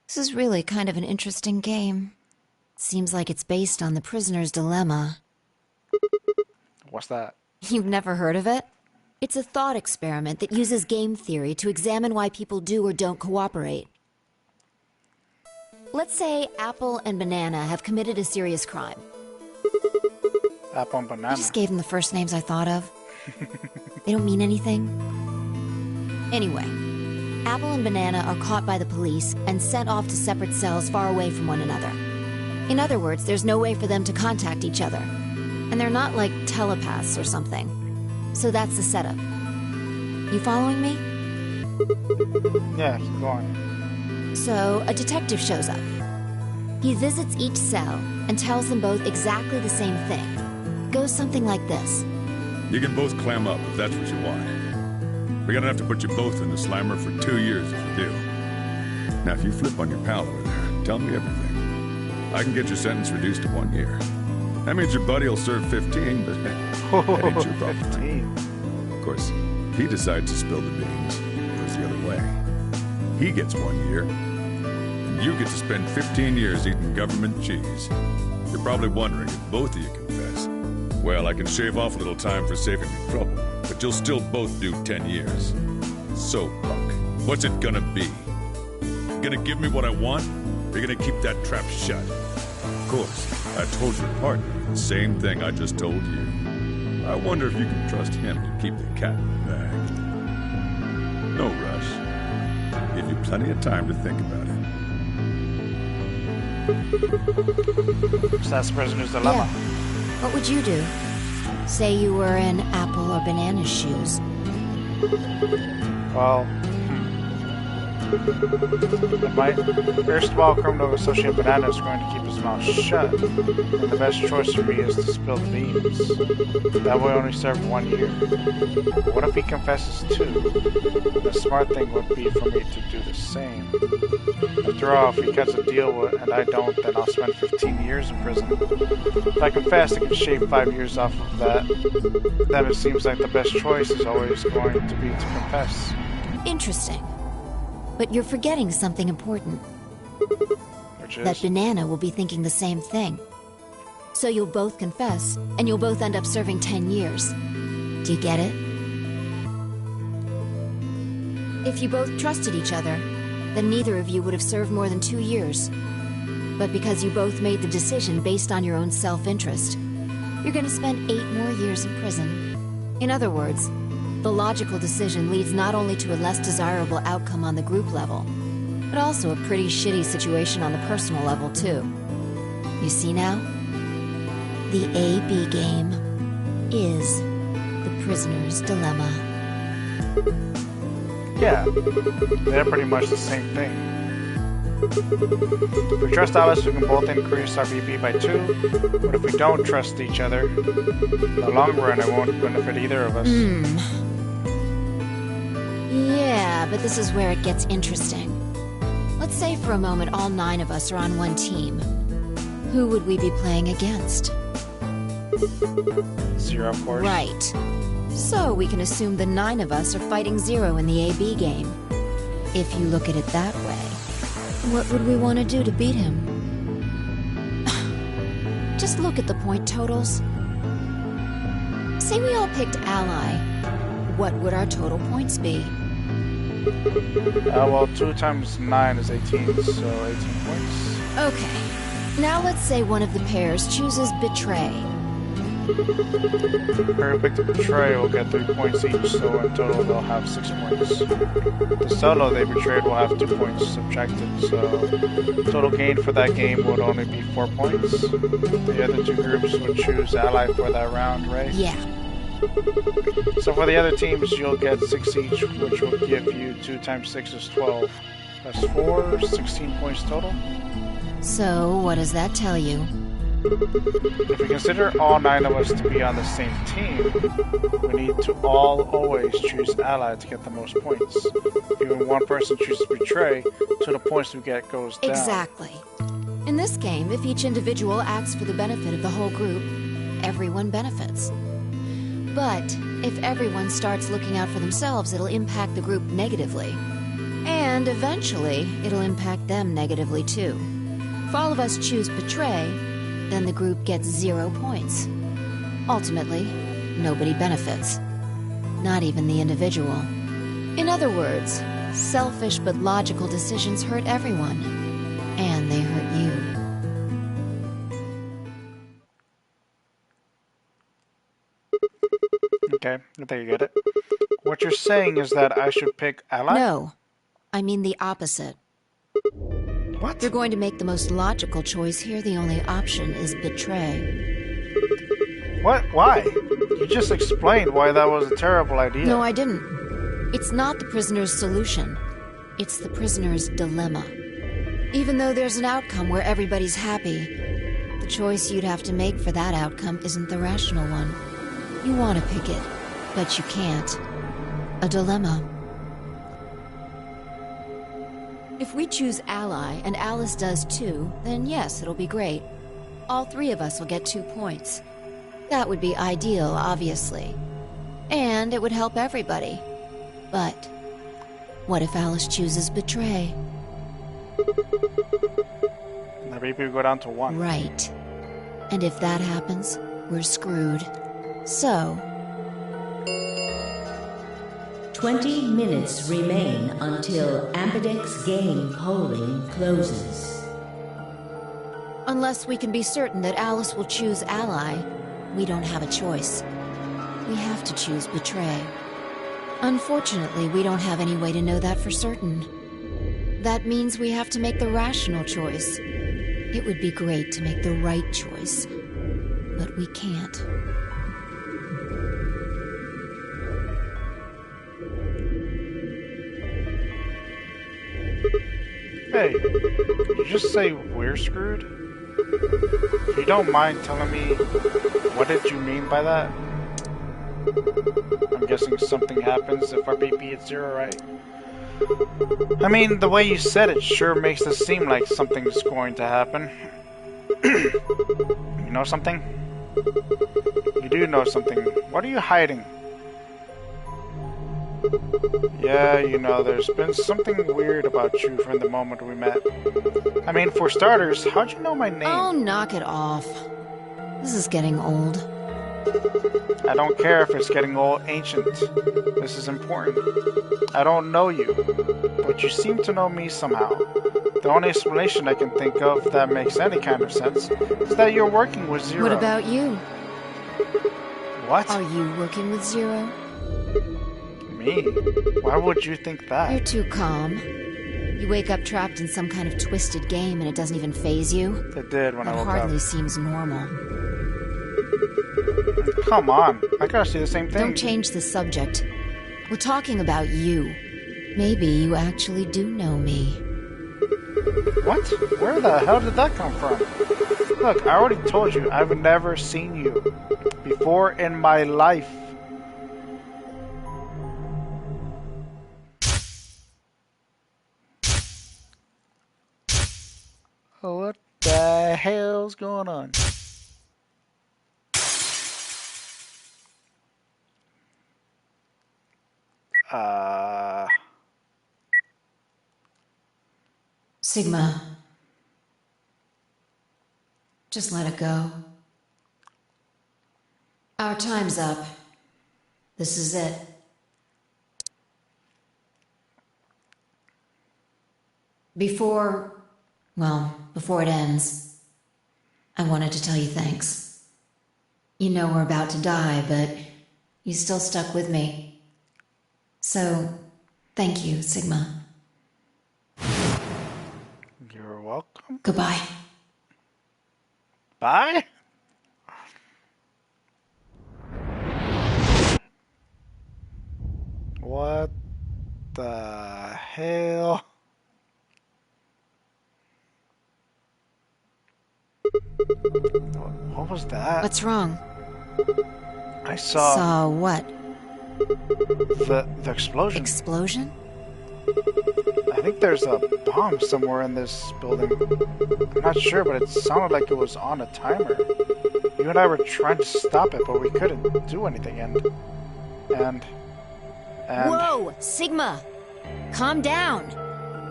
This is really kind of an interesting game. Seems like it's based on the prisoner's dilemma. What's that? You've never heard of it? It's a thought experiment that uses game theory to examine why people do or don't cooperate. Let's say Apple and Banana have committed a serious crime. Apple and I banana. just gave them the first names I thought of. They don't mean anything. Anyway, Apple and Banana are caught by the police and sent off to separate cells far away from one another. In other words, there's no way for them to contact each other. And they're not like telepaths or something. So that's the setup. You following me? Yeah, keep going. So, a detective shows up. He visits each cell and tells them both exactly the same thing. Goes something like this. You can both clam up if that's what you want. We're gonna have to put you both in the slammer for 2 years if you do. Now, if you flip on your pal over there, tell me everything. I can get your sentence reduced to 1 year. That means your buddy will serve 15, but that ain't your problem. 15. Of course, if he decides to spill the beans, it goes the other way. He gets 1 year, and you get to spend 15 years eating government cheese. You're probably wondering if both of you confess. Well, I can shave off a little time for saving me trouble, but you'll still both do 10 years. So, punk, what's it gonna be? You gonna give me what I want, or you gonna keep that trap shut? Of course, I told your partner the same thing I just told you. I wonder if you can trust him to keep the cat in the bag. No rush. Give you plenty of time to think about it. So that's the prisoner's dilemma. Yeah. What would you do? Say you were in Apple or Banana's shoes. Well, And my erstwhile criminal associate Banana is going to keep his mouth shut, and the best choice for me is to spill the beans. That will only serve 1 year. But what if he confesses too? The smart thing would be for me to do the same. After all, if he cuts a deal with, and I don't, then I'll spend 15 years in prison. If I confess, I can shave 5 years off of that. Then it seems like the best choice is always going to be to confess. Interesting. But you're forgetting something important. Which is? That Banana will be thinking the same thing. So you'll both confess, and you'll both end up serving 10 years. Do you get it? If you both trusted each other, then neither of you would have served more than 2 years. But because you both made the decision based on your own self-interest, you're gonna spend 8 more years in prison. In other words, the logical decision leads not only to a less desirable outcome on the group level, but also a pretty shitty situation on the personal level, too. You see now? The A-B game is the prisoner's dilemma. Yeah, they're pretty much the same thing. If we trust Alice, we can both increase our BP by 2, but if we don't trust each other, in the long run it won't benefit either of us. Yeah, but this is where it gets interesting. Let's say for a moment all 9 of us are on one team. Who would we be playing against? 0, of course. Right. So we can assume the 9 of us are fighting 0 in the AB game. If you look at it that way, what would we want to do to beat him? Just look at the point totals. Say we all picked Ally. What would our total points be? Well, 2 times 9 is 18, so 18 points. Okay. Now let's say one of the pairs chooses Betray. The pair who picked the Betray will get 3 points each, so in total they'll have 6 points. The solo they betrayed will have 2 points subtracted, so total gain for that game would only be 4 points. The other 2 groups would choose Ally for that round, right? Yeah. So for the other teams, you'll get 6 each, which will give you 2 times 6 is 12. That's 4, 16 points total. So, what does that tell you? If we consider all 9 of us to be on the same team, we need to all always choose Ally to get the most points. If even one person chooses Betray, so the points we get goes down. Exactly. In this game, if each individual acts for the benefit of the whole group, everyone benefits. But if everyone starts looking out for themselves, it'll impact the group negatively. And eventually, it'll impact them negatively too. If all of us choose Betray, then the group gets 0 points. Ultimately, nobody benefits. Not even the individual. In other words, selfish but logical decisions hurt everyone. And they hurt you. Okay, I think I get it. What you're saying is that I should pick Ally? No. I mean the opposite. What? You're going to make the most logical choice here. The only option is Betray. What? Why? You just explained why that was a terrible idea. No, I didn't. It's not the prisoner's solution. It's the prisoner's dilemma. Even though there's an outcome where everybody's happy, the choice you'd have to make for that outcome isn't the rational one. You want to pick it, but you can't. A dilemma. If we choose Ally, and Alice does too, then yes, it'll be great. All 3 of us will get 2 points. That would be ideal, obviously. And it would help everybody. But what if Alice chooses Betray? The BP will go down to 1. Right. And if that happens, we're screwed. So... 20 minutes remain until Ambidex game polling closes. Unless we can be certain that Alice will choose Ally, we don't have a choice. We have to choose Betray. Unfortunately, we don't have any way to know that for certain. That means we have to make the rational choice. It would be great to make the right choice, but we can't. Hey, did you just say we're screwed? If you don't mind telling me, what did you mean by that? I'm guessing something happens if our BP hits 0, right? I mean, the way you said it sure makes it seem like something's going to happen. You know something? You do know something. What are you hiding? Yeah, you know, there's been something weird about you from the moment we met. I mean, for starters, how'd you know my name? Oh, knock it off. This is getting old. I don't care if it's getting old, ancient. This is important. I don't know you, but you seem to know me somehow. The only explanation I can think of that makes any kind of sense is that you're working with Zero. What about you? What? Are you working with Zero? Me? Why would you think that? You're too calm. You wake up trapped in some kind of twisted game and it doesn't even faze you? It did when I woke up. That hardly seems normal. Come on, I gotta see the same thing. Don't change the subject. We're talking about you. Maybe you actually do know me. What? Where the hell did that come from? Look, I already told you, I've never seen you before in my life. What the hell's going on? Sigma. Just let it go. Our time's up. This is it. Before it ends, I wanted to tell you thanks. You know we're about to die, but you still stuck with me. So, thank you, Sigma. You're welcome. Goodbye. Bye? What the hell? What was that? What's wrong? I saw... Saw what? The explosion. Explosion? I think there's a bomb somewhere in this building. I'm not sure, but it sounded like it was on a timer. You and I were trying to stop it, but we couldn't do anything, and... Whoa! Sigma! Calm down!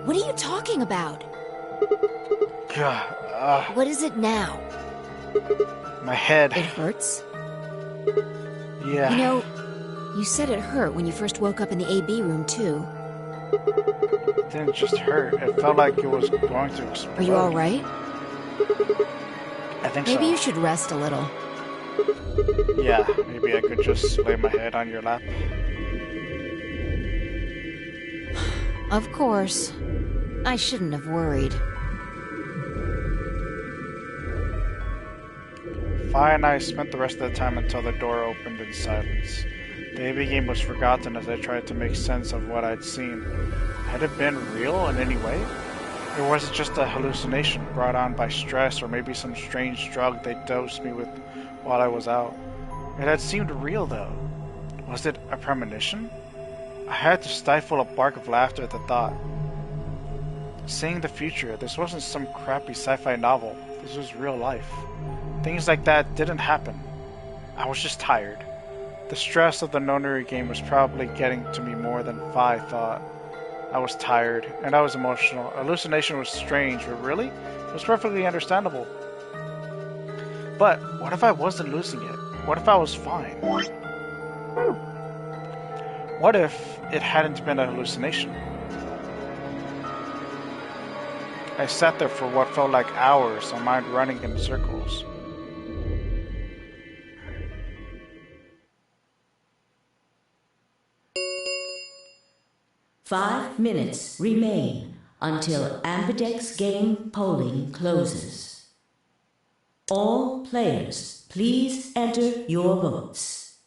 What are you talking about? What is it now? My head. It hurts? Yeah. You know, you said it hurt when you first woke up in the AB room, too. It didn't just hurt. It felt like it was going to explode. Are you alright? I think so. Maybe you should rest a little. Yeah, maybe I could just lay my head on your lap. Of course. I shouldn't have worried. Fine, I spent the rest of the time until the door opened in silence. The AB game was forgotten as I tried to make sense of what I'd seen. Had it been real in any way? Or was it just a hallucination brought on by stress or maybe some strange drug they dosed me with while I was out? It had seemed real though. Was it a premonition? I had to stifle a bark of laughter at the thought. Seeing the future, this wasn't some crappy sci-fi novel. This was real life. Things like that didn't happen. I was just tired. The stress of the nonary game was probably getting to me more than I thought. I was tired, and I was emotional. Hallucination was strange, but really, it was perfectly understandable. But what if I wasn't losing it? What if I was fine? What if it hadn't been a hallucination? I sat there for what felt like hours, my mind running in circles. Five minutes remain until Ambidex game polling closes. All players, please enter your votes.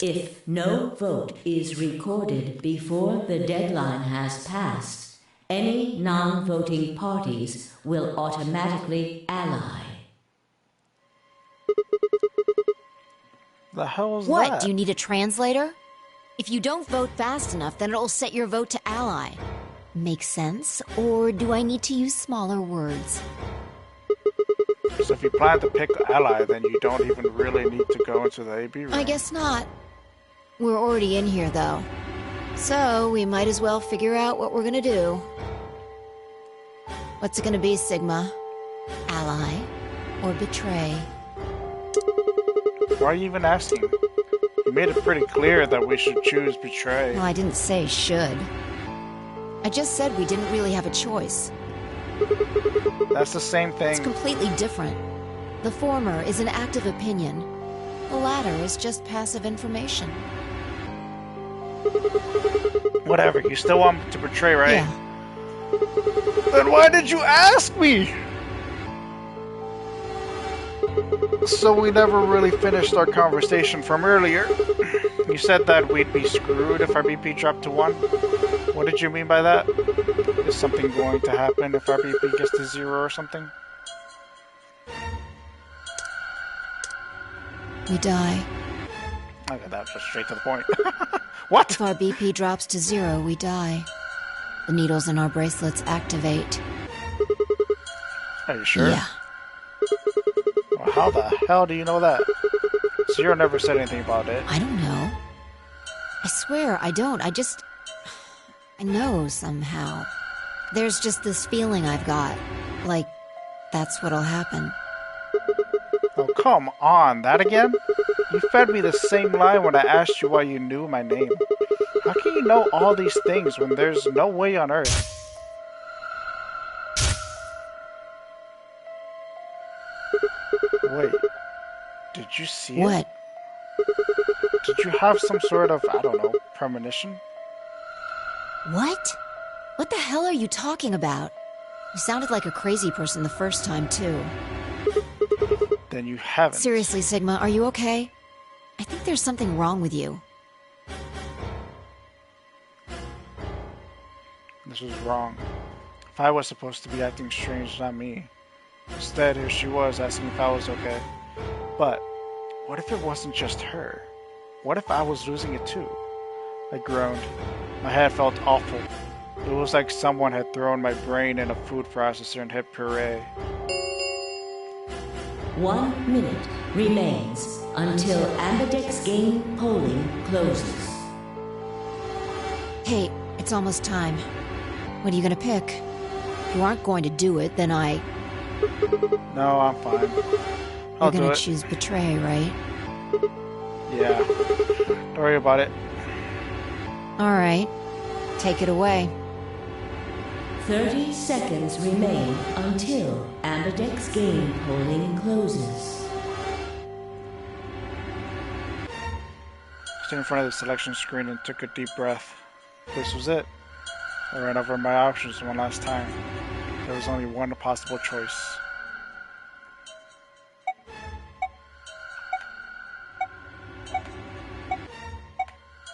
If no vote is recorded before the deadline has passed, Any non-voting parties will automatically ally. The hell is What? that? Do you need a translator? If you don't vote fast enough, then it'll set your vote to ally. Make sense? Or do I need to use smaller words? So if you plan to pick ally, then you don't even really need to go into the AB room. I guess not. We're already in here, though. So we might as well figure out what we're gonna do. What's it gonna be, Sigma? Ally or betray? Why are you even asking? You made it pretty clear that we should choose betray. Well, I didn't say should. I just said we didn't really have a choice. That's the same thing. It's completely different. The former is an active opinion. The latter is just passive information. Whatever, you still want to betray, right? Yeah. Then why did you ask me? So we never really finished our conversation from earlier. You said that we'd be screwed if our BP dropped to 1. What did you mean by that? Is something going to happen if our BP gets to 0 or something? We die. Okay, that was just straight to the point. What? If our BP drops to 0, we die. The needles in our bracelets activate. Are you sure? Yeah. Well, how the hell do you know that? Zero never said anything about it. I don't know. I swear, I don't. I know somehow. There's just this feeling I've got. Like, that's what'll happen. Oh, come on. That again? You fed me the same lie when I asked you why you knew my name. How can you know all these things when there's no way on Earth? Wait. Did you see it? What? Did you have some sort of, I don't know, premonition? What? What the hell are you talking about? You sounded like a crazy person the first time, too. Then you haven't. Seriously, Sigma, are you okay? I think there's something wrong with you. This was wrong. If I was supposed to be acting strange, not me. Instead, here she was asking if I was okay. But, what if it wasn't just her? What if I was losing it too? I groaned. My head felt awful. It was like someone had thrown my brain in a food processor and hit puree. 1 minute remains until Ambidex game polling closes. Hey, it's almost time. What are you gonna pick? If you aren't going to do it, then No, I'm fine. I'll do You're gonna it. choose betray, right? Yeah. Don't worry about it. Alright. Take it away. 30 seconds remain until Ambidex game polling closes. Stood in front of the selection screen and took a deep breath. This was it. I ran over my options one last time. There was only one possible choice.